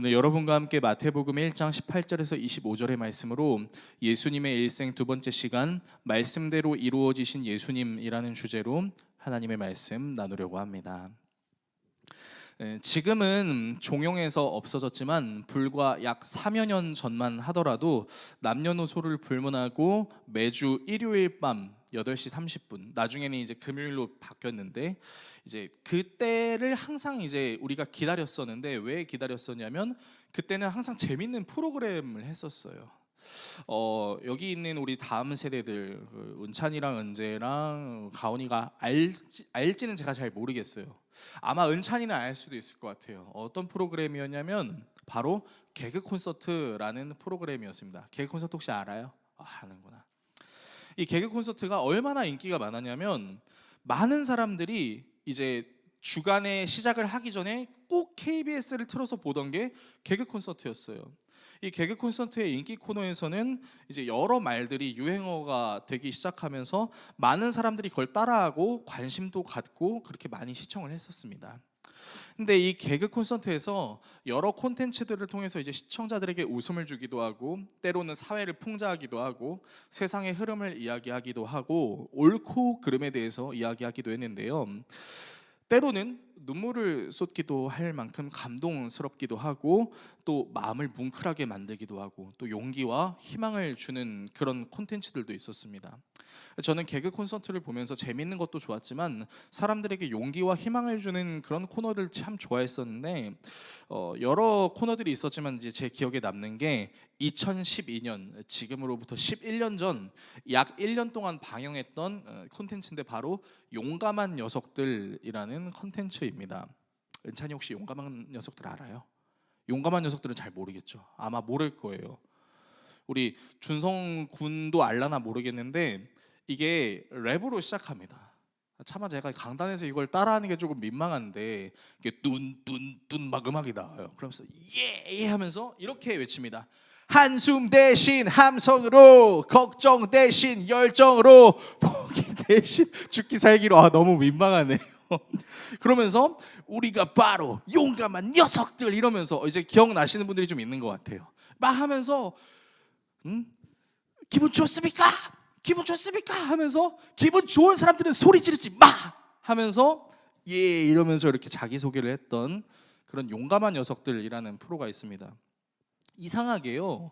오늘 여러분과 함께 마태복음 1장 18절에서 25절의 말씀으로 예수님의 일생 두 번째 시간 말씀대로 이루어지신 예수님이라는 주제로 하나님의 말씀 나누려고 합니다. 지금은 종용에서 없어졌지만 불과 약 4여 년 전만 하더라도 남녀노소를 불문하고 매주 일요일 밤 8시 30분, 나중에는 이제 금요일로 바뀌었는데, 이제 그때를 항상 이제 우리가 기다렸었는데, 왜 기다렸었냐면 그때는 항상 재밌는 프로그램을 했었어요. 여기 있는 우리 다음 세대들, 은찬이랑 은재랑 가온이가 알지는 제가 잘 모르겠어요. 아마 은찬이는 알 수도 있을 것 같아요. 어떤 프로그램이었냐면 바로 개그 콘서트라는 프로그램이었습니다. 개그 콘서트 혹시 알아요? 아는구나. 이 개그 콘서트가 얼마나 인기가 많았냐면 많은 사람들이 이제 주간에 시작을 하기 전에 꼭 KBS를 틀어서 보던 게 개그 콘서트였어요. 이 개그 콘서트의 인기 코너에서는 이제 여러 말들이 유행어가 되기 시작하면서 많은 사람들이 그걸 따라하고 관심도 갖고 그렇게 많이 시청을 했었습니다. 근데 이 개그 콘서트에서 여러 콘텐츠들을 통해서 이제 시청자들에게 웃음을 주기도 하고, 때로는 사회를 풍자하기도 하고, 세상의 흐름을 이야기하기도 하고, 옳고 그름에 대해서 이야기하기도 했는데요. 때로는 눈물을 쏟기도 할 만큼 감동스럽기도 하고, 또 마음을 뭉클하게 만들기도 하고, 또 용기와 희망을 주는 그런 콘텐츠들도 있었습니다. 저는 개그 콘서트를 보면서 재밌는 것도 좋았지만 사람들에게 용기와 희망을 주는 그런 코너를 참 좋아했었는데, 여러 코너들이 있었지만 이제 제 기억에 남는 게 2012년, 지금으로부터 11년 전 약 1년 동안 방영했던 콘텐츠인데 바로 용감한 녀석들이라는 콘텐츠입니다. 은찬이 혹시 용감한 녀석들 알아요? 용감한 녀석들은 잘 모르겠죠. 아마 모를 거예요. 우리 준성 군도 알라나 모르겠는데 이게 랩으로 시작합니다. 차마 제가 강단에서 이걸 따라하는 게 조금 민망한데, 이게 뚠뚠뚠 막 음악이 나와요. 그러면서 예 하면서 이렇게 외칩니다. 한숨 대신 함성으로, 걱정 대신 열정으로, 포기 대신 죽기 살기로. 너무 민망하네요. 그러면서 우리가 바로 용감한 녀석들 이러면서, 이제 기억나시는 분들이 좀 있는 것 같아요. 막 하면서 기분 좋습니까? 기분 좋습니까? 하면서 기분 좋은 사람들은 소리 지르지 마! 하면서 예 이러면서 이렇게 자기소개를 했던 그런 용감한 녀석들이라는 프로가 있습니다. 이상하게요,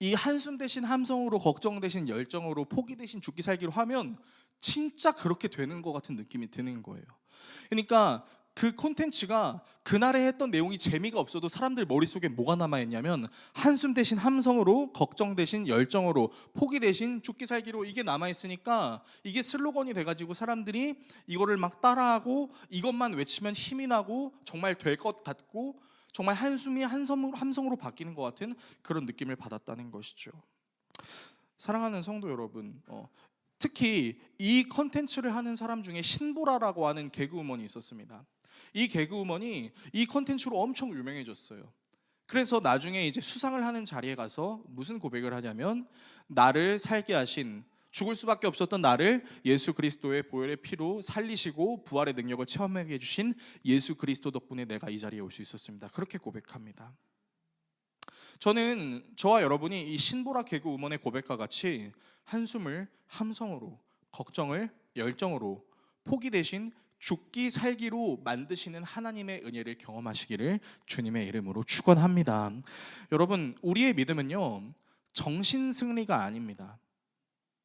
이 한숨 대신 함성으로, 걱정 대신 열정으로, 포기 대신 죽기 살기로 하면 진짜 그렇게 되는 것 같은 느낌이 드는 거예요. 그러니까 그 콘텐츠가 그날에 했던 내용이 재미가 없어도 사람들 머릿속에 뭐가 남아있냐면 한숨 대신 함성으로, 걱정 대신 열정으로, 포기 대신 죽기 살기로, 이게 남아있으니까 이게 슬로건이 돼가지고 사람들이 이거를 막 따라하고 이것만 외치면 힘이 나고 정말 될 것 같고 정말 한숨이 함성으로 바뀌는 것 같은 그런 느낌을 받았다는 것이죠. 사랑하는 성도 여러분, 특히 이 컨텐츠를 하는 사람 중에 신보라라고 하는 개그우먼이 있었습니다. 이 개그우먼이 이 컨텐츠로 엄청 유명해졌어요. 그래서 나중에 이제 수상을 하는 자리에 가서 무슨 고백을 하냐면, 나를 살게 하신, 죽을 수밖에 없었던 나를 예수 그리스도의 보혈의 피로 살리시고 부활의 능력을 체험하게 해주신 예수 그리스도 덕분에 내가 이 자리에 올 수 있었습니다. 그렇게 고백합니다. 저는 저와 여러분이 이 신보라 개그우먼의 고백과 같이 한숨을 함성으로, 걱정을 열정으로, 포기 대신 죽기 살기로 만드시는 하나님의 은혜를 경험하시기를 주님의 이름으로 축원합니다. 여러분, 우리의 믿음은요, 정신 승리가 아닙니다.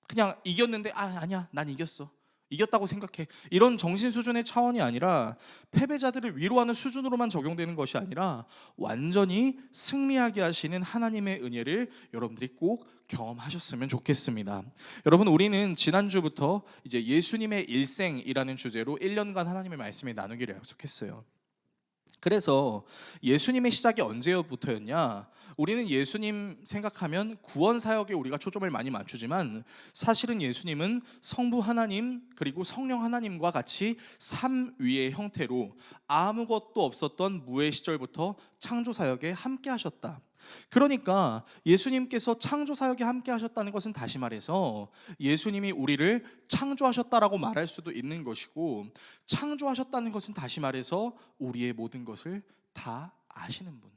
그냥 이겼는데 아니야 난 이겼다고 생각해, 이런 정신 수준의 차원이 아니라, 패배자들을 위로하는 수준으로만 적용되는 것이 아니라 완전히 승리하게 하시는 하나님의 은혜를 여러분들이 꼭 경험하셨으면 좋겠습니다. 여러분, 우리는 지난주부터 이제 예수님의 일생이라는 주제로 1년간 하나님의 말씀을 나누기를 약속했어요. 그래서 예수님의 시작이 언제부터였냐? 우리는 예수님 생각하면 구원 사역에 우리가 초점을 많이 맞추지만 사실은 예수님은 성부 하나님 그리고 성령 하나님과 같이 삼위의 형태로 아무것도 없었던 무의 시절부터 창조 사역에 함께 하셨다. 그러니까 예수님께서 창조 사역에 함께 하셨다는 것은 다시 말해서 예수님이 우리를 창조하셨다라고 말할 수도 있는 것이고, 창조하셨다는 것은 다시 말해서 우리의 모든 것을 다 아시는 분,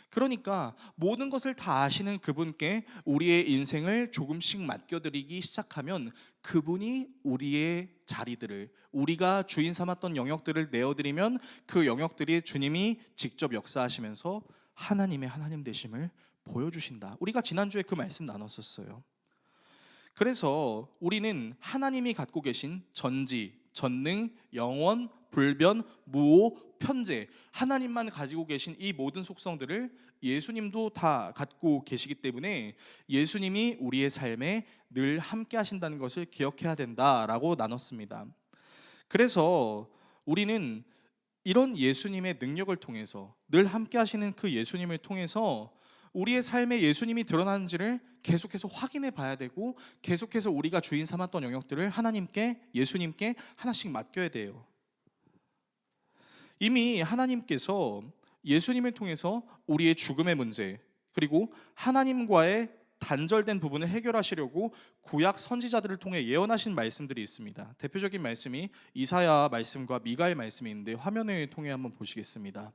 그러니까 모든 것을 다 아시는 그분께 우리의 인생을 조금씩 맡겨드리기 시작하면 그분이 우리의 자리들을, 우리가 주인 삼았던 영역들을 내어드리면 그 영역들이 주님이 직접 역사하시면서 하나님의 하나님 되심을 보여주신다. 우리가 지난주에 그 말씀 나눴었어요. 그래서 우리는 하나님이 갖고 계신 전지, 전능, 영원, 불변, 무오, 편재, 하나님만 가지고 계신 이 모든 속성들을 예수님도 다 갖고 계시기 때문에 예수님이 우리의 삶에 늘 함께 하신다는 것을 기억해야 된다라고 나눴습니다. 그래서 우리는 이런 예수님의 능력을 통해서, 늘 함께 하시는 그 예수님을 통해서 우리의 삶에 예수님이 드러나는지를 계속해서 확인해 봐야 되고, 계속해서 우리가 주인 삼았던 영역들을 하나님께, 예수님께 하나씩 맡겨야 돼요. 이미 하나님께서 예수님을 통해서 우리의 죽음의 문제, 그리고 하나님과의 단절된 부분을 해결하시려고 구약 선지자들을 통해 예언하신 말씀들이 있습니다. 대표적인 말씀이 이사야 말씀과 미가의 말씀이 있는데 화면을 통해 한번 보시겠습니다.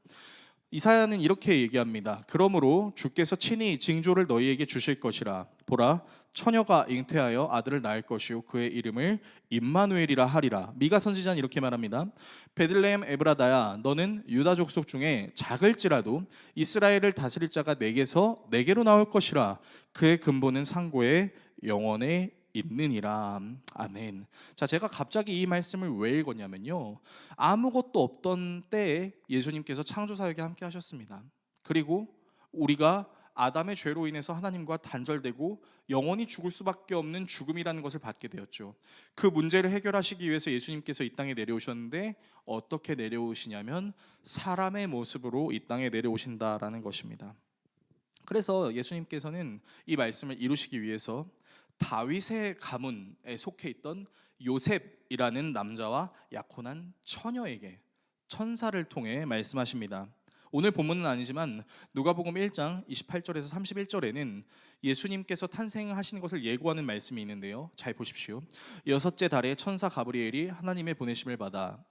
이사야는 이렇게 얘기합니다. 그러므로 주께서 친히 징조를 너희에게 주실 것이라. 보라, 처녀가 잉태하여 아들을 낳을 것이요 그의 이름을 임마누엘이라 하리라. 미가 선지자는 이렇게 말합니다. 베들레헴 에브라다야, 너는 유다 족속 중에 작을지라도 이스라엘을 다스릴 자가 내게로 나올 것이라. 그의 근본은 상고의 영원에 있느니라. 아멘. 자, 제가 갑자기 이 말씀을 왜 읽었냐면요, 아무것도 없던 때에 예수님께서 창조 사역에 함께 하셨습니다. 그리고 우리가 아담의 죄로 인해서 하나님과 단절되고 영원히 죽을 수밖에 없는 죽음이라는 것을 받게 되었죠. 그 문제를 해결하시기 위해서 예수님께서 이 땅에 내려오셨는데 어떻게 내려오시냐면 사람의 모습으로 이 땅에 내려오신다라는 것입니다. 그래서 예수님께서는 이 말씀을 이루시기 위해서 다윗의 가문에 속해 있던 요셉이라는 남자와 약혼한 처녀에게 천사를 통해 말씀하십니다. 오늘 본문은 아니지만 누가복음 1장 28절에서 31절에는 예수님께서 탄생하시는 것을 예고하는 말씀이 있는데요, 잘 보십시오. 여섯째 달에 천사 가브리엘이 하나님의 보내심을 받아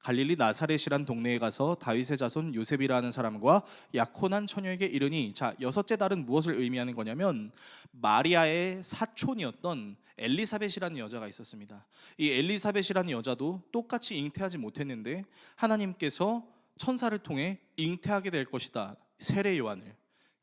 갈릴리 나사렛이란 동네에 가서 다윗의 자손 요셉이라는 사람과 약혼한 처녀에게 이르니, 자, 여섯째 달은 무엇을 의미하는 거냐면 마리아의 사촌이었던 엘리사벳이라는 여자가 있었습니다. 이 엘리사벳이라는 여자도 똑같이 잉태하지 못했는데 하나님께서 천사를 통해 잉태하게 될 것이다, 세례 요한을.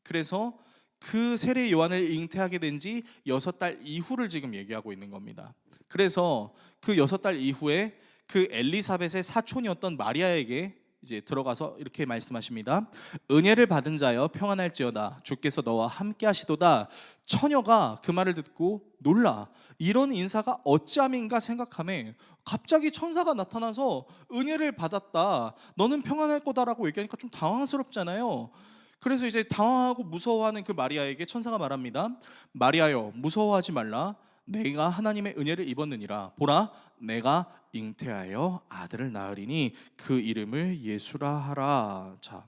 그래서 그 세례 요한을 잉태하게 된 지 6달 이후를 지금 얘기하고 있는 겁니다. 그래서 그 6달 이후에 그 엘리사벳의 사촌이었던 마리아에게 이제 들어가서 이렇게 말씀하십니다. 은혜를 받은 자여 평안할지어다, 주께서 너와 함께 하시도다. 처녀가 그 말을 듣고 놀라 이런 인사가 어찌함인가 생각하며 갑자기 천사가 나타나서 은혜를 받았다, 너는 평안할 거다라고 얘기하니까 좀 당황스럽잖아요. 그래서 이제 당황하고 무서워하는 그 마리아에게 천사가 말합니다. 마리아여, 무서워하지 말라. 내가 하나님의 은혜를 입었느니라. 보라, 내가 잉태하여 아들을 낳으리니 그 이름을 예수라 하라. 자,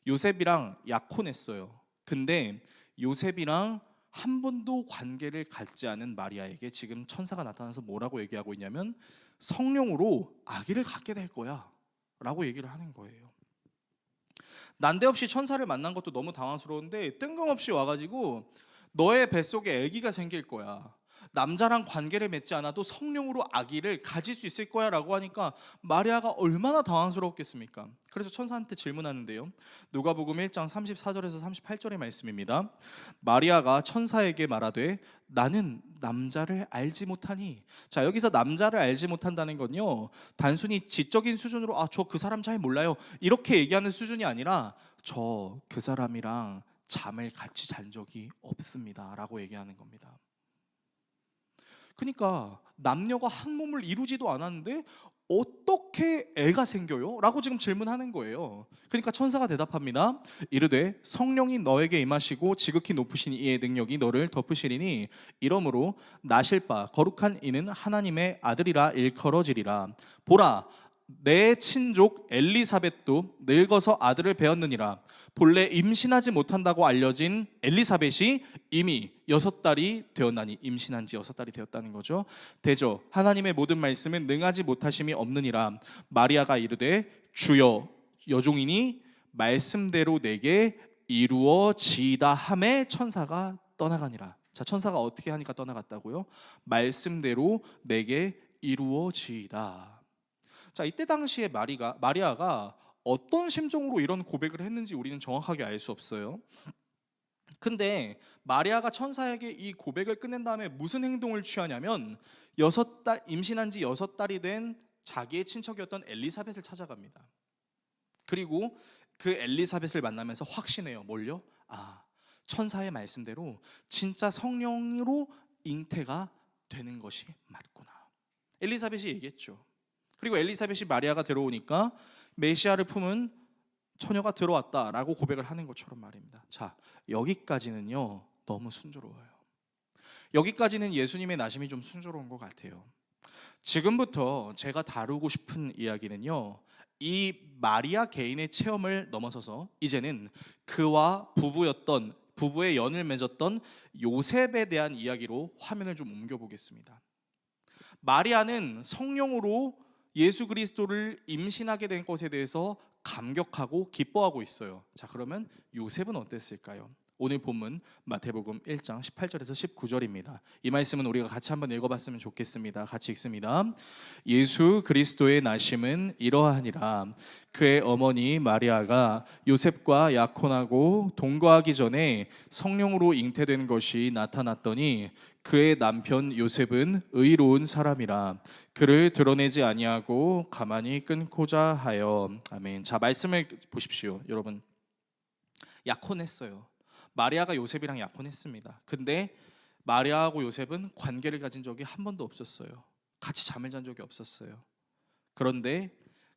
요셉이랑 약혼했어요. 근데 요셉이랑 한 번도 관계를 갖지 않은 마리아에게 지금 천사가 나타나서 뭐라고 얘기하고 있냐면 성령으로 아기를 갖게 될 거야 라고 얘기를 하는 거예요. 난데없이 천사를 만난 것도 너무 당황스러운데 뜬금없이 와가지고 너의 뱃속에 아기가 생길 거야, 남자랑 관계를 맺지 않아도 성령으로 아기를 가질 수 있을 거야 라고 하니까 마리아가 얼마나 당황스러웠겠습니까? 그래서 천사한테 질문하는데요, 누가복음 1장 34절에서 38절의 말씀입니다. 마리아가 천사에게 말하되 나는 남자를 알지 못하니. 자, 여기서 남자를 알지 못한다는 건요, 단순히 지적인 수준으로 저 그 사람 잘 몰라요 이렇게 얘기하는 수준이 아니라 저 그 사람이랑 잠을 같이 잔 적이 없습니다 라고 얘기하는 겁니다. 그러니까 남녀가 한 몸을 이루지도 않았는데 어떻게 애가 생겨요? 라고 지금 질문하는 거예요. 그러니까 천사가 대답합니다. 이르되 성령이 너에게 임하시고 지극히 높으신 이의 능력이 너를 덮으시리니 이러므로 나실 바 거룩한 이는 하나님의 아들이라 일컬어지리라. 보라, 내 친족 엘리사벳도 늙어서 아들을 배었느니라. 본래 임신하지 못한다고 알려진 엘리사벳이 이미 6달이 되었나니, 임신한 지 6달이 되었다는 거죠. 대저 하나님의 모든 말씀은 능하지 못하심이 없느니라. 마리아가 이르되 주여, 여종이니 말씀대로 내게 이루어지이다 함에 천사가 떠나가니라. 자, 천사가 어떻게 하니까 떠나갔다고요? 말씀대로 내게 이루어지이다. 자, 이때 당시에 마리아가 어떤 심정으로 이런 고백을 했는지 우리는 정확하게 알 수 없어요. 근데 마리아가 천사에게 이 고백을 끝낸 다음에 무슨 행동을 취하냐면 임신한 지 6달이 된 자기의 친척이었던 엘리사벳을 찾아갑니다. 그리고 그 엘리사벳을 만나면서 확신해요. 뭘요? 천사의 말씀대로 진짜 성령으로 잉태가 되는 것이 맞구나. 엘리사벳이 얘기했죠. 그리고 엘리사벳이 마리아가 들어오니까 메시아를 품은 처녀가 들어왔다라고 고백을 하는 것처럼 말입니다. 자, 여기까지는요 너무 순조로워요. 여기까지는 예수님의 나심이 좀 순조로운 것 같아요. 지금부터 제가 다루고 싶은 이야기는요, 이 마리아 개인의 체험을 넘어서서 이제는 그와 부부의 연을 맺었던 요셉에 대한 이야기로 화면을 좀 옮겨보겠습니다. 마리아는 성령으로 예수 그리스도를 임신하게 된 것에 대해서 감격하고 기뻐하고 있어요. 자, 그러면 요셉은 어땠을까요? 오늘 본문 마태복음 1장 18절에서 19절입니다. 이 말씀은 우리가 같이 한번 읽어봤으면 좋겠습니다. 같이 읽습니다. 예수 그리스도의 나심은 이러하니라. 그의 어머니 마리아가 요셉과 약혼하고 동거하기 전에 성령으로 잉태된 것이 나타났더니 그의 남편 요셉은 의로운 사람이라 그를 드러내지 아니하고 가만히 끊고자 하여. 아멘. 자, 말씀을 보십시오. 여러분, 약혼했어요. 마리아가 요셉이랑 약혼했습니다. 근데 마리아하고 요셉은 관계를 가진 적이 한 번도 없었어요. 같이 잠을 잔 적이 없었어요. 그런데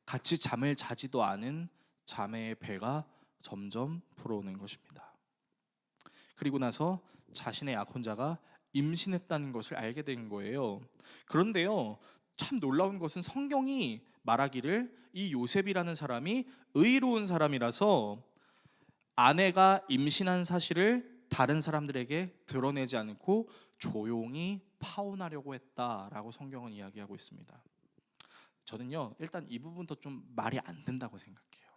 같이 잠을 자지도 않은 자매의 배가 점점 불어오는 것입니다. 그리고 나서 자신의 약혼자가 임신했다는 것을 알게 된 거예요. 그런데요, 참 놀라운 것은 성경이 말하기를 이 요셉이라는 사람이 의로운 사람이라서 아내가 임신한 사실을 다른 사람들에게 드러내지 않고 조용히 파혼하려고 했다라고 성경은 이야기하고 있습니다. 저는요, 일단 이 부분도 좀 말이 안 된다고 생각해요.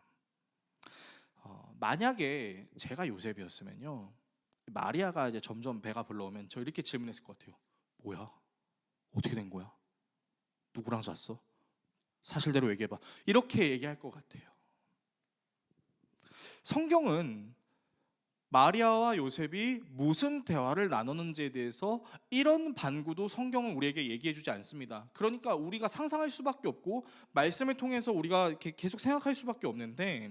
만약에 제가 요셉이었으면요, 마리아가 이제 점점 배가 불러오면 저 이렇게 질문했을 것 같아요. 뭐야? 어떻게 된 거야? 누구랑 잤어? 사실대로 얘기해봐. 이렇게 얘기할 것 같아요. 성경은 마리아와 요셉이 무슨 대화를 나누는지에 대해서 이런 반구도 성경은 우리에게 얘기해 주지 않습니다. 그러니까 우리가 상상할 수밖에 없고 말씀을 통해서 우리가 이렇게 계속 생각할 수밖에 없는데,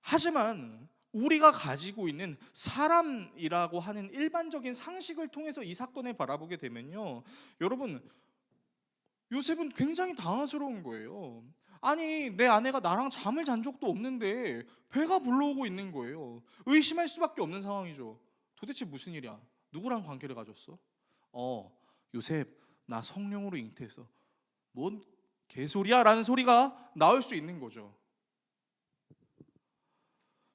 하지만 우리가 가지고 있는 사람이라고 하는 일반적인 상식을 통해서 이 사건을 바라보게 되면요, 여러분, 요셉은 굉장히 당황스러운 거예요. 아니, 내 아내가 나랑 잠을 잔 적도 없는데 배가 불러오고 있는 거예요. 의심할 수밖에 없는 상황이죠. 도대체 무슨 일이야? 누구랑 관계를 가졌어? 요셉, 나 성령으로 잉태해서. 뭔 개소리야? 라는 소리가 나올 수 있는 거죠.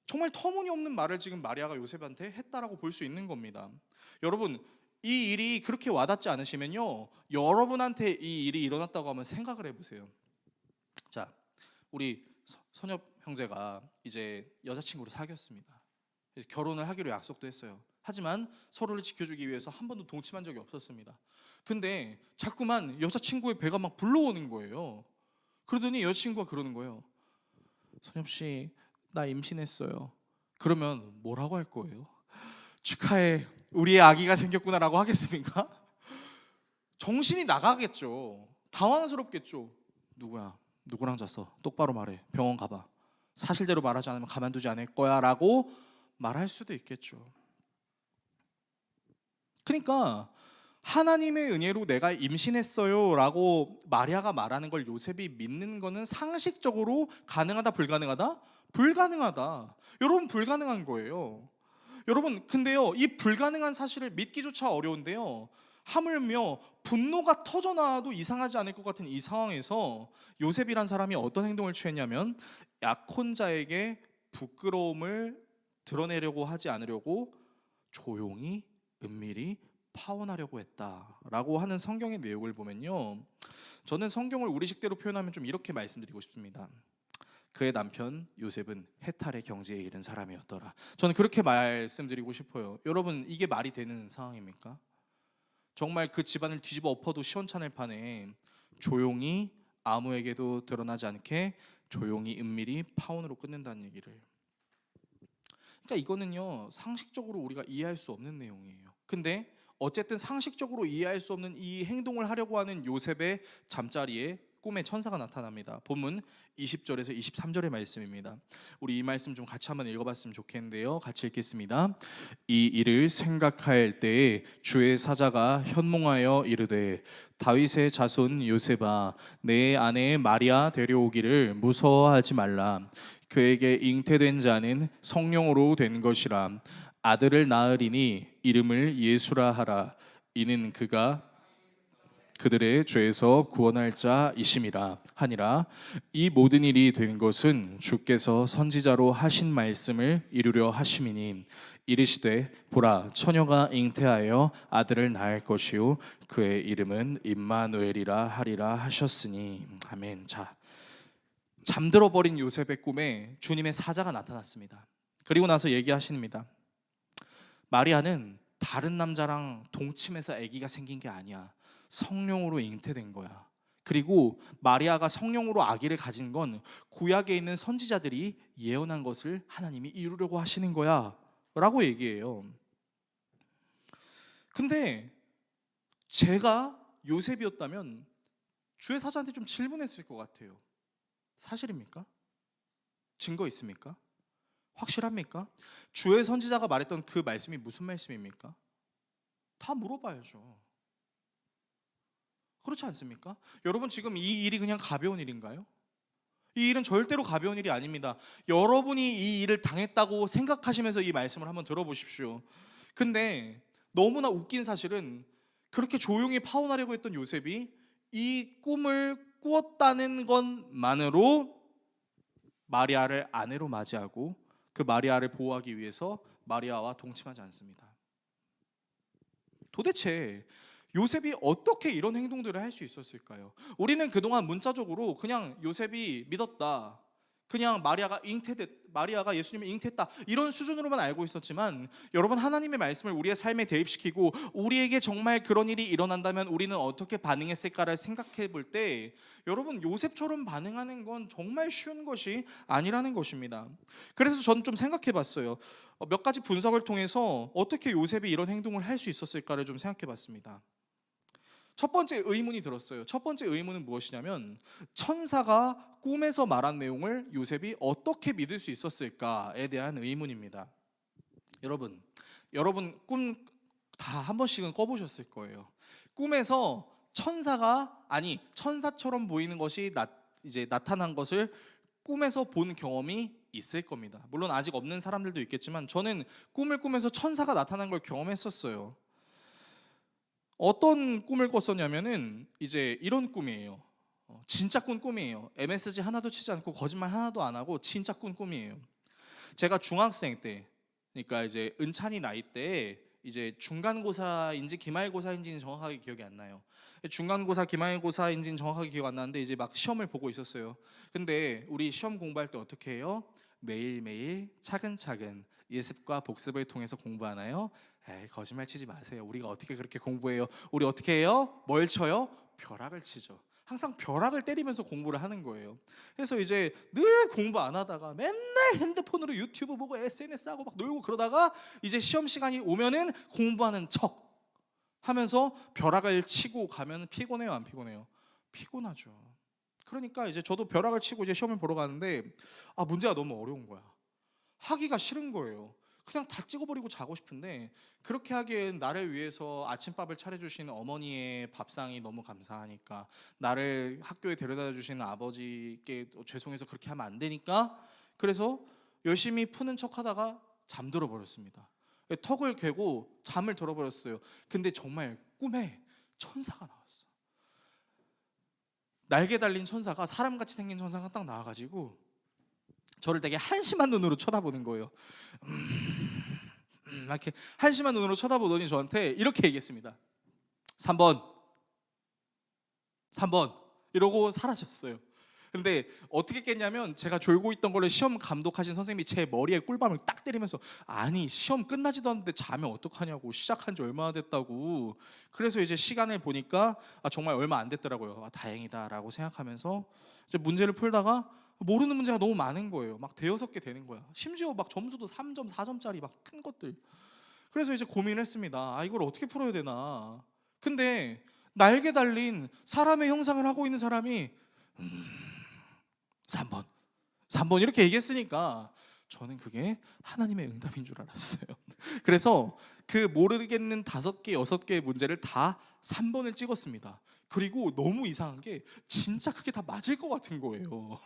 정말 터무니없는 말을 지금 마리아가 요셉한테 했다라고 볼 수 있는 겁니다. 여러분, 이 일이 그렇게 와닿지 않으시면요, 여러분한테 이 일이 일어났다고 하면 생각을 해보세요. 자, 우리 선엽 형제가 이제 여자친구를 사귀었습니다. 결혼을 하기로 약속도 했어요. 하지만 서로를 지켜주기 위해서 한 번도 동침한 적이 없었습니다. 근데 자꾸만 여자친구의 배가 막 불러오는 거예요. 그러더니 여자친구가 그러는 거예요. 선엽 씨, 나 임신했어요. 그러면 뭐라고 할 거예요? 축하해, 우리의 아기가 생겼구나라고 하겠습니까? 정신이 나가겠죠. 당황스럽겠죠. 누구야? 누구랑 잤어? 똑바로 말해. 병원 가봐. 사실대로 말하지 않으면 가만두지 않을 거야 라고 말할 수도 있겠죠. 그러니까 하나님의 은혜로 내가 임신했어요 라고 마리아가 말하는 걸 요셉이 믿는 거는 상식적으로 가능하다, 불가능하다? 불가능하다. 여러분, 불가능한 거예요. 여러분, 근데요, 이 불가능한 사실을 믿기조차 어려운데요, 하물며 분노가 터져나와도 이상하지 않을 것 같은 이 상황에서 요셉이란 사람이 어떤 행동을 취했냐면 약혼자에게 부끄러움을 드러내려고 하지 않으려고 조용히 은밀히 파혼하려고 했다라고 하는 성경의 내용을 보면요, 저는 성경을 우리식대로 표현하면 좀 이렇게 말씀드리고 싶습니다. 그의 남편 요셉은 헤탈의 경지에 이른 사람이었더라. 저는 그렇게 말씀드리고 싶어요. 여러분, 이게 말이 되는 상황입니까? 정말 그 집안을 뒤집어 엎어도 시원찮을 판에 조용히 아무에게도 드러나지 않게 조용히 은밀히 파혼으로 끝낸다는 얘기를. 그러니까 이거는요, 상식적으로 우리가 이해할 수 없는 내용이에요. 근데 어쨌든 상식적으로 이해할 수 없는 이 행동을 하려고 하는 요셉의 잠자리에 꿈에 천사가 나타납니다. 본문 20절에서 23절의 말씀입니다. 우리 이 말씀 좀 같이 한번 읽어봤으면 좋겠는데요. 같이 읽겠습니다. 이 일을 생각할 때에 주의 사자가 현몽하여 이르되 다윗의 자손 요셉아, 내 아내 마리아 데려오기를 무서워하지 말라. 그에게 잉태된 자는 성령으로 된 것이라. 아들을 낳으리니 이름을 예수라 하라. 이는 그가 그들의 죄에서 구원할 자이심이라 하니라. 이 모든 일이 된 것은 주께서 선지자로 하신 말씀을 이루려 하심이니 이르시되 보라, 처녀가 잉태하여 아들을 낳을 것이요 그의 이름은 임마누엘이라 하리라 하셨으니. 아멘. 자, 잠들어 버린 요셉의 꿈에 주님의 사자가 나타났습니다. 그리고 나서 얘기하십니다. 마리아는 다른 남자랑 동침해서 아기가 생긴 게 아니야. 성령으로 잉태된 거야. 그리고 마리아가 성령으로 아기를 가진 건 구약에 있는 선지자들이 예언한 것을 하나님이 이루려고 하시는 거야 라고 얘기해요. 근데 제가 요셉이었다면 주의 사자한테 좀 질문했을 것 같아요. 사실입니까? 증거 있습니까? 확실합니까? 주의 선지자가 말했던 그 말씀이 무슨 말씀입니까? 다 물어봐야죠. 그렇지 않습니까? 여러분, 지금 이 일이 그냥 가벼운 일인가요? 이 일은 절대로 가벼운 일이 아닙니다. 여러분이 이 일을 당했다고 생각하시면서 이 말씀을 한번 들어보십시오. 근데 너무나 웃긴 사실은 그렇게 조용히 파혼하려고 했던 요셉이 이 꿈을 꾸었다는 것만으로 마리아를 아내로 맞이하고 그 마리아를 보호하기 위해서 마리아와 동침하지 않습니다. 도대체 요셉이 어떻게 이런 행동들을 할 수 있었을까요? 우리는 그동안 문자적으로 그냥 요셉이 믿었다, 그냥 마리아가 예수님을 잉태했다, 이런 수준으로만 알고 있었지만, 여러분, 하나님의 말씀을 우리의 삶에 대입시키고 우리에게 정말 그런 일이 일어난다면 우리는 어떻게 반응했을까를 생각해 볼 때, 여러분, 요셉처럼 반응하는 건 정말 쉬운 것이 아니라는 것입니다. 그래서 저는 좀 생각해 봤어요. 몇 가지 분석을 통해서 어떻게 요셉이 이런 행동을 할 수 있었을까를 좀 생각해 봤습니다. 첫 번째 의문이 들었어요. 첫 번째 의문은 무엇이냐면, 천사가 꿈에서 말한 내용을 요셉이 어떻게 믿을 수 있었을까에 대한 의문입니다. 여러분 꿈 다 한 번씩은 꿔보셨을 거예요. 꿈에서 천사처럼 보이는 것이 이제 나타난 것을 꿈에서 본 경험이 있을 겁니다. 물론 아직 없는 사람들도 있겠지만 저는 꿈을 꾸면서 천사가 나타난 걸 경험했었어요. 어떤 꿈을 꿨었냐면은 이제 이런 꿈이에요. 진짜 꿈이에요. MSG 하나도 치지 않고 거짓말 하나도 안 하고 진짜 꿈이에요. 제가 중학생 때, 그러니까 이제 은찬이 나이 때에 이제 중간고사인지 기말고사인지는 정확하게 기억이 안 나요. 중간고사 기말고사인지는 정확하게 기억 안 나는데 이제 막 시험을 보고 있었어요. 근데 우리 시험 공부할 때 어떻게 해요? 매일매일 차근차근 예습과 복습을 통해서 공부하나요? 에이, 거짓말 치지 마세요. 우리가 어떻게 그렇게 공부해요? 우리 어떻게 해요? 뭘 쳐요? 벼락을 치죠. 항상 벼락을 때리면서 공부를 하는 거예요. 그래서 이제 늘 공부 안 하다가 맨날 핸드폰으로 유튜브 보고 SNS 하고 막 놀고 그러다가 이제 시험 시간이 오면은 공부하는 척 하면서 벼락을 치고 가면 피곤해요, 안 피곤해요? 피곤하죠. 그러니까 이제 저도 벼락을 치고 이제 시험을 보러 가는데 문제가 너무 어려운 거야. 하기가 싫은 거예요. 그냥 다 찍어버리고 자고 싶은데, 그렇게 하기엔 나를 위해서 아침밥을 차려주신 어머니의 밥상이 너무 감사하니까, 나를 학교에 데려다 주시는 아버지께 죄송해서 그렇게 하면 안 되니까, 그래서 열심히 푸는 척 하다가 잠들어 버렸습니다. 턱을 괴고 잠을 들어버렸어요. 근데 정말 꿈에 천사가 나왔어. 날개 달린 천사가, 사람같이 생긴 천사가 딱 나와가지고 저를 되게 한심한 눈으로 쳐다보는 거예요. 이렇게 한심한 눈으로 쳐다보더니 저한테 이렇게 얘기했습니다. 3번 이러고 사라졌어요. 근데 어떻게 깼냐면 제가 졸고 있던 거를 시험 감독하신 선생님이 제 머리에 꿀밤을 딱 때리면서 아니 시험 끝나지도 않는데 자면 어떡하냐고, 시작한 지 얼마나 됐다고. 그래서 이제 시간을 보니까 정말 얼마 안 됐더라고요. 다행이다라고 생각하면서 이제 문제를 풀다가 모르는 문제가 너무 많은 거예요. 막 대여섯 개 되는 거야. 심지어 막 점수도 3점, 4점짜리 막 큰 것들. 그래서 이제 고민을 했습니다. 이걸 어떻게 풀어야 되나. 근데 날개 달린 사람의 형상을 하고 있는 사람이 3번 3번 이렇게 얘기했으니까 저는 그게 하나님의 응답인 줄 알았어요. 그래서 그 모르겠는 5개 6개의 문제를 다 3번을 찍었습니다. 그리고 너무 이상한 게 진짜 그게 다 맞을 것 같은 거예요.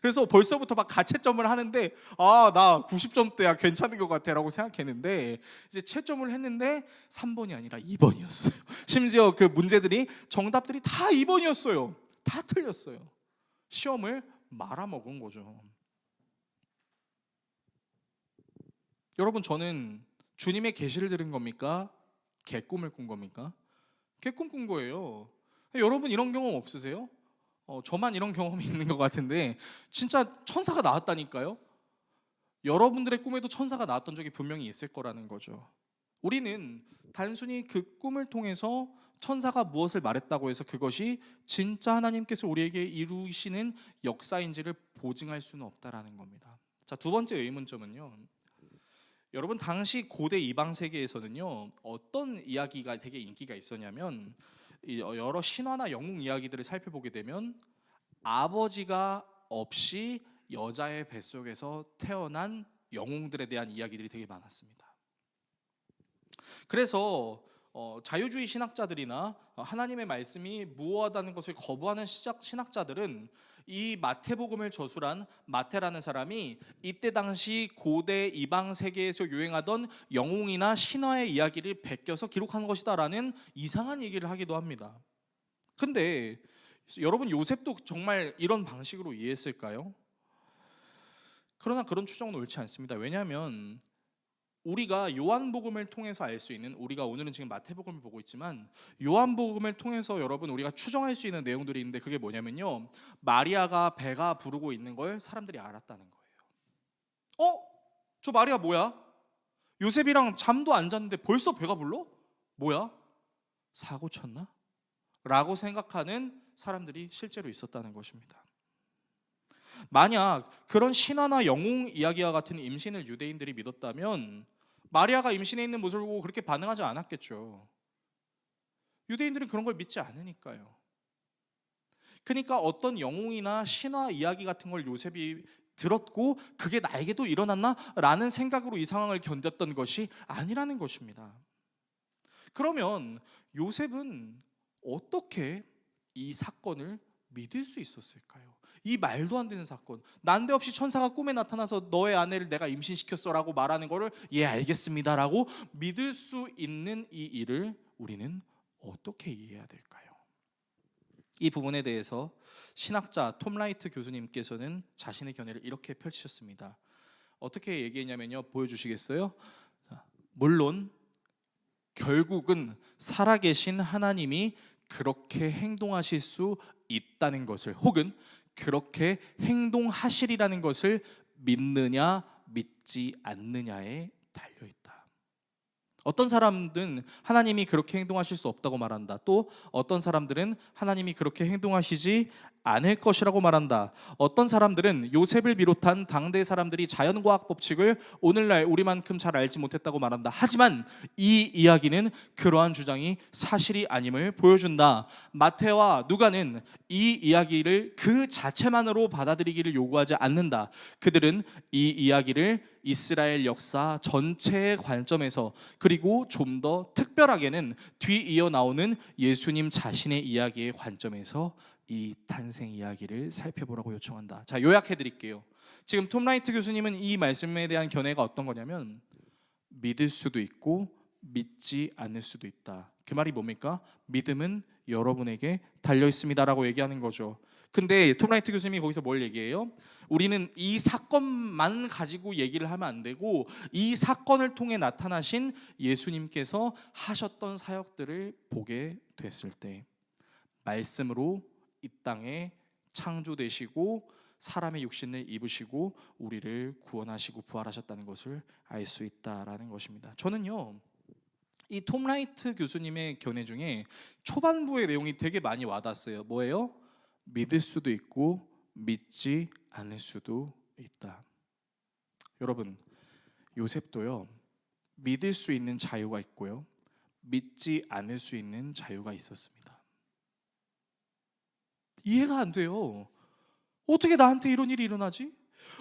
그래서 벌써부터 막 가채점을 하는데 나 90점대야 괜찮은 것 같아 라고 생각했는데 이제 채점을 했는데 3번이 아니라 2번이었어요. 심지어 그 문제들이 정답들이 다 2번이었어요. 다 틀렸어요. 시험을 말아먹은 거죠. 여러분, 저는 주님의 계시를 들은 겁니까? 개꿈을 꾼 겁니까? 개꿈 꾼 거예요. 여러분 이런 경험 없으세요? 저만 이런 경험이 있는 것 같은데 진짜 천사가 나왔다니까요. 여러분들의 꿈에도 천사가 나왔던 적이 분명히 있을 거라는 거죠. 우리는 단순히 그 꿈을 통해서 천사가 무엇을 말했다고 해서 그것이 진짜 하나님께서 우리에게 이루시는 역사인지를 보증할 수는 없다라는 겁니다. 자, 두 번째 의문점은요. 여러분, 당시 고대 이방 세계에서는요, 어떤 이야기가 되게 인기가 있었냐면 여러 신화나 영웅 이야기들을 살펴보게 되면 아버지가 없이 여자의 뱃속에서 태어난 영웅들에 대한 이야기들이 되게 많았습니다. 그래서 자유주의 신학자들이나 하나님의 말씀이 무호하다는 것을 거부하는 신학자들은 이 마태복음을 저술한 마태라는 사람이 이때 당시 고대 이방 세계에서 유행하던 영웅이나 신화의 이야기를 베껴서 기록한 것이다라는 이상한 얘기를 하기도 합니다. 근데 여러분, 요셉도 정말 이런 방식으로 이해했을까요? 그러나 그런 추정은 옳지 않습니다. 왜냐하면 우리가 요한복음을 통해서 알 수 있는, 우리가 오늘은 지금 마태복음을 보고 있지만 요한복음을 통해서 여러분 우리가 추정할 수 있는 내용들이 있는데 그게 뭐냐면요, 마리아가 배가 부르고 있는 걸 사람들이 알았다는 거예요. 저 마리아 뭐야? 요셉이랑 잠도 안 잤는데 벌써 배가 불러? 뭐야? 사고 쳤나? 라고 생각하는 사람들이 실제로 있었다는 것입니다. 만약 그런 신화나 영웅 이야기와 같은 임신을 유대인들이 믿었다면 마리아가 임신해 있는 모습을 보고 그렇게 반응하지 않았겠죠. 유대인들은 그런 걸 믿지 않으니까요. 그러니까 어떤 영웅이나 신화 이야기 같은 걸 요셉이 들었고 그게 나에게도 일어났나? 라는 생각으로 이 상황을 견뎠던 것이 아니라는 것입니다. 그러면 요셉은 어떻게 이 사건을 믿을 수 있었을까요? 이 말도 안 되는 사건, 난데없이 천사가 꿈에 나타나서 너의 아내를 내가 임신시켰어 라고 말하는 거를 예 알겠습니다 라고 믿을 수 있는 이 일을 우리는 어떻게 이해해야 될까요? 이 부분에 대해서 신학자 톰 라이트 교수님께서는 자신의 견해를 이렇게 펼치셨습니다. 어떻게 얘기했냐면요, 보여주시겠어요? 물론 결국은 살아계신 하나님이 그렇게 행동하실 수 있다는 것을, 혹은 그렇게 행동하시리라는 것을 믿느냐 믿지 않느냐에 달려있다. 어떤 사람들은 하나님이 그렇게 행동하실 수 없다고 말한다. 또 어떤 사람들은 하나님이 그렇게 행동하시지 않을 것이라고 말한다. 어떤 사람들은 요셉을 비롯한 당대 사람들이 자연과학 법칙을 오늘날 우리만큼 잘 알지 못했다고 말한다. 하지만 이 이야기는 그러한 주장이 사실이 아님을 보여준다. 마태와 누가는 이 이야기를 그 자체만으로 받아들이기를 요구하지 않는다. 그들은 이 이야기를 이스라엘 역사 전체의 관점에서, 그리고 좀 더 특별하게는 뒤이어 나오는 예수님 자신의 이야기의 관점에서 이 탄생 이야기를 살펴보라고 요청한다. 자, 요약해 드릴게요. 지금 톰 라이트 교수님은 이 말씀에 대한 견해가 어떤 거냐면 믿을 수도 있고 믿지 않을 수도 있다. 그 말이 뭡니까? 믿음은 여러분에게 달려 있습니다라고 얘기하는 거죠. 근데 톰 라이트 교수님이 거기서 뭘 얘기해요? 우리는 이 사건만 가지고 얘기를 하면 안 되고 이 사건을 통해 나타나신 예수님께서 하셨던 사역들을 보게 됐을 때 말씀으로 이 땅에 창조되시고 사람의 육신을 입으시고 우리를 구원하시고 부활하셨다는 것을 알 수 있다라는 것입니다. 저는요, 이 톰 라이트 교수님의 견해 중에 초반부의 내용이 되게 많이 와닿았어요. 뭐예요? 믿을 수도 있고 믿지 않을 수도 있다. 여러분, 요셉도요, 믿을 수 있는 자유가 있고요, 믿지 않을 수 있는 자유가 있었습니다. 이해가 안 돼요. 어떻게 나한테 이런 일이 일어나지?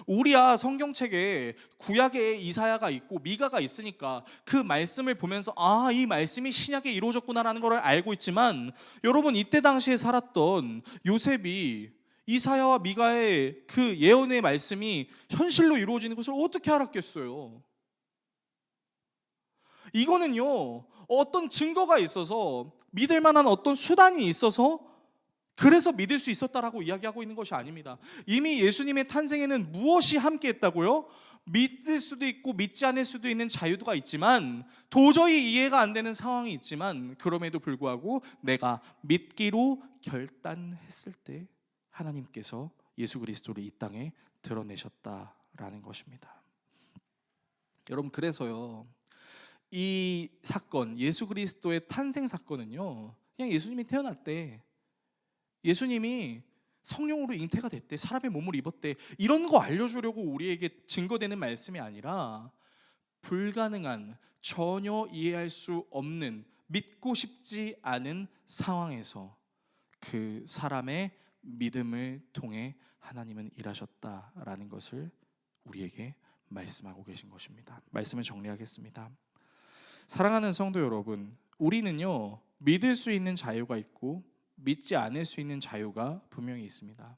우리야 성경책에 구약에 이사야가 있고 미가가 있으니까 그 말씀을 보면서 이 말씀이 신약에 이루어졌구나라는 걸 알고 있지만, 여러분, 이때 당시에 살았던 요셉이 이사야와 미가의 그 예언의 말씀이 현실로 이루어지는 것을 어떻게 알았겠어요? 이거는요, 어떤 증거가 있어서, 믿을 만한 어떤 수단이 있어서 그래서 믿을 수 있었다라고 이야기하고 있는 것이 아닙니다. 이미 예수님의 탄생에는 무엇이 함께했다고요? 믿을 수도 있고 믿지 않을 수도 있는 자유도가 있지만, 도저히 이해가 안 되는 상황이 있지만, 그럼에도 불구하고 내가 믿기로 결단했을 때 하나님께서 예수 그리스도를 이 땅에 드러내셨다라는 것입니다. 여러분, 그래서요, 이 사건, 예수 그리스도의 탄생 사건은요, 그냥 예수님이 태어날 때, 예수님이 성령으로 잉태가 됐대, 사람의 몸을 입었대, 이런 거 알려주려고 우리에게 증거되는 말씀이 아니라, 불가능한, 전혀 이해할 수 없는, 믿고 싶지 않은 상황에서 그 사람의 믿음을 통해 하나님은 일하셨다라는 것을 우리에게 말씀하고 계신 것입니다. 말씀을 정리하겠습니다. 사랑하는 성도 여러분, 우리는요, 믿을 수 있는 자유가 있고 믿지 않을 수 있는 자유가 분명히 있습니다.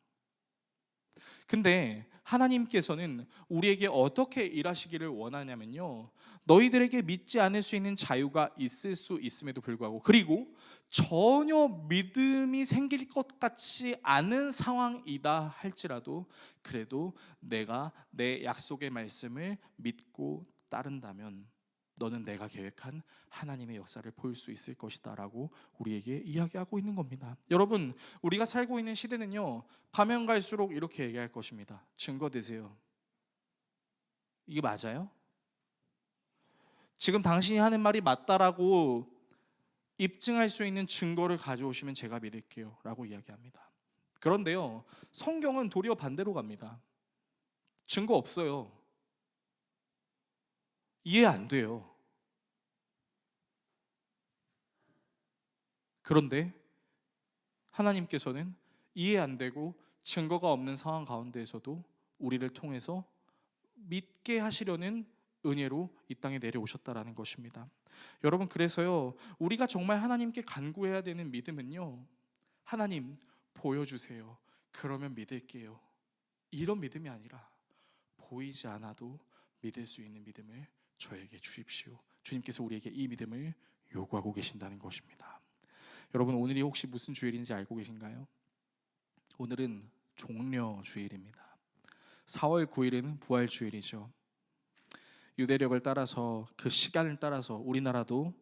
근데 하나님께서는 우리에게 어떻게 일하시기를 원하냐면요, 너희들에게 믿지 않을 수 있는 자유가 있을 수 있음에도 불구하고, 그리고 전혀 믿음이 생길 것 같지 않은 상황이다 할지라도, 그래도 내가 내 약속의 말씀을 믿고 따른다면 너는 내가 계획한 하나님의 역사를 볼 수 있을 것이다 라고 우리에게 이야기하고 있는 겁니다. 여러분, 우리가 살고 있는 시대는요, 가면 갈수록 이렇게 얘기할 것입니다. 증거 대세요. 이게 맞아요? 지금 당신이 하는 말이 맞다라고 입증할 수 있는 증거를 가져오시면 제가 믿을게요 라고 이야기합니다. 그런데요, 성경은 도리어 반대로 갑니다. 증거 없어요. 이해 안 돼요. 그런데 하나님께서는 이해 안 되고 증거가 없는 상황 가운데에서도 우리를 통해서 믿게 하시려는 은혜로 이 땅에 내려오셨다라는 것입니다. 여러분, 그래서요, 우리가 정말 하나님께 간구해야 되는 믿음은요, 하나님 보여주세요, 그러면 믿을게요, 이런 믿음이 아니라 보이지 않아도 믿을 수 있는 믿음을 저에게 주십시오. 주님께서 우리에게 이 믿음을 요구하고 계신다는 것입니다. 여러분, 오늘이 혹시 무슨 주일인지 알고 계신가요? 오늘은 종려주일입니다. 4월 9일은 부활주일이죠. 유대력을 따라서, 그 시간을 따라서 우리나라도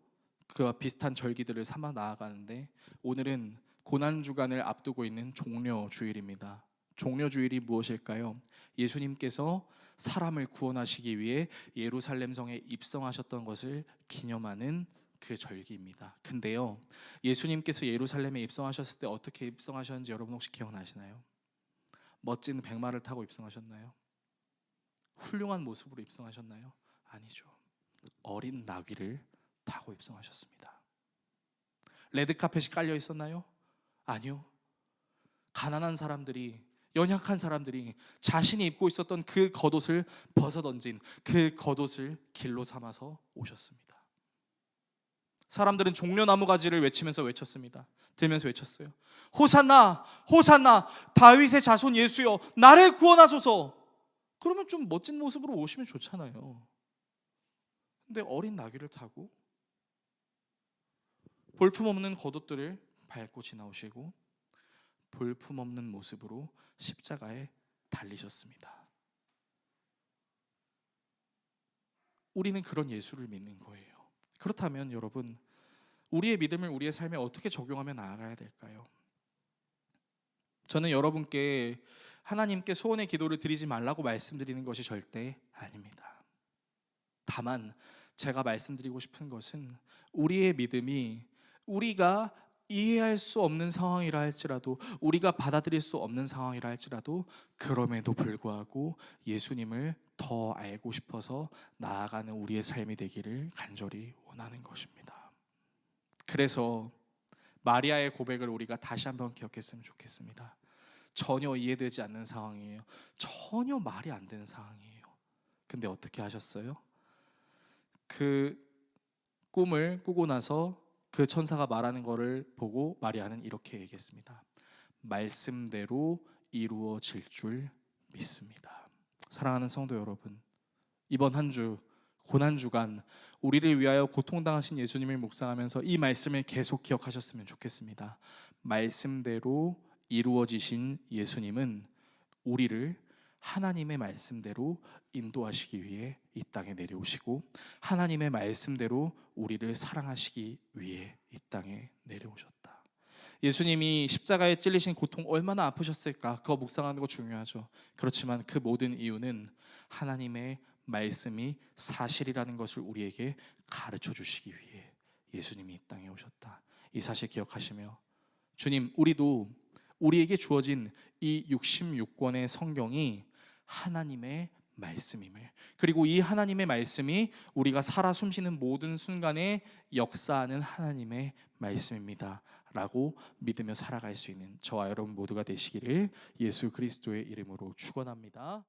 그와 비슷한 절기들을 삼아 나아가는데, 오늘은 고난주간을 앞두고 있는 종려주일입니다. 종려주일이 무엇일까요? 예수님께서 사람을 구원하시기 위해 예루살렘 성에 입성하셨던 것을 기념하는 그 절기입니다. 근데요, 예수님께서 예루살렘에 입성하셨을 때 어떻게 입성하셨는지 여러분 혹시 기억나시나요? 멋진 백마를 타고 입성하셨나요? 훌륭한 모습으로 입성하셨나요? 아니죠. 어린 나귀를 타고 입성하셨습니다. 레드카펫이 깔려 있었나요? 아니요. 가난한 사람들이, 연약한 사람들이 자신이 입고 있었던 그 겉옷을 벗어던진 그 겉옷을 길로 삼아서 오셨습니다. 사람들은 종려나무 가지를 외쳤습니다. 들면서 외쳤어요. 호산나, 호산나, 다윗의 자손 예수여, 나를 구원하소서. 그러면 좀 멋진 모습으로 오시면 좋잖아요. 근데 어린 나귀를 타고 볼품없는 겉옷들을 밟고 지나오시고 볼품없는 모습으로 십자가에 달리셨습니다. 우리는 그런 예수를 믿는 거예요. 그렇다면 여러분, 우리의 믿음을 우리의 삶에 어떻게 적용하며 나아가야 될까요? 저는 여러분께 하나님께 소원의 기도를 드리지 말라고 말씀드리는 것이 절대 아닙니다. 다만 제가 말씀드리고 싶은 것은 우리의 믿음이 우리가 이해할 수 없는 상황이라 할지라도, 우리가 받아들일 수 없는 상황이라 할지라도, 그럼에도 불구하고 예수님을 더 알고 싶어서 나아가는 우리의 삶이 되기를 간절히 원하는 것입니다. 그래서 마리아의 고백을 우리가 다시 한번 기억했으면 좋겠습니다. 전혀 이해되지 않는 상황이에요. 전혀 말이 안 되는 상황이에요. 근데 어떻게 하셨어요? 그 꿈을 꾸고 나서 그 천사가 말하는 것을 보고 마리아는 이렇게 얘기했습니다. 말씀대로 이루어질 줄 믿습니다. 사랑하는 성도 여러분, 이번 한 주 고난주간 우리를 위하여 고통당하신 예수님을 묵상하면서 이 말씀을 계속 기억하셨으면 좋겠습니다. 말씀대로 이루어지신 예수님은 우리를 하나님의 말씀대로 인도하시기 위해 이 땅에 내려오시고, 하나님의 말씀대로 우리를 사랑하시기 위해 이 땅에 내려오셨다. 예수님이 십자가에 찔리신 고통 얼마나 아프셨을까? 그거 묵상하는 거 중요하죠. 그렇지만 그 모든 이유는 하나님의 말씀이 사실이라는 것을 우리에게 가르쳐 주시기 위해 예수님이 이 땅에 오셨다. 이 사실 기억하시며, 주님, 우리도 우리에게 주어진 이 66권의 성경이 하나님의 말씀임을, 그리고 이 하나님의 말씀이 우리가 살아 숨쉬는 모든 순간에 역사하는 하나님의 말씀입니다 라고 믿으며 살아갈 수 있는 저와 여러분 모두가 되시기를 예수 그리스도의 이름으로 축원합니다.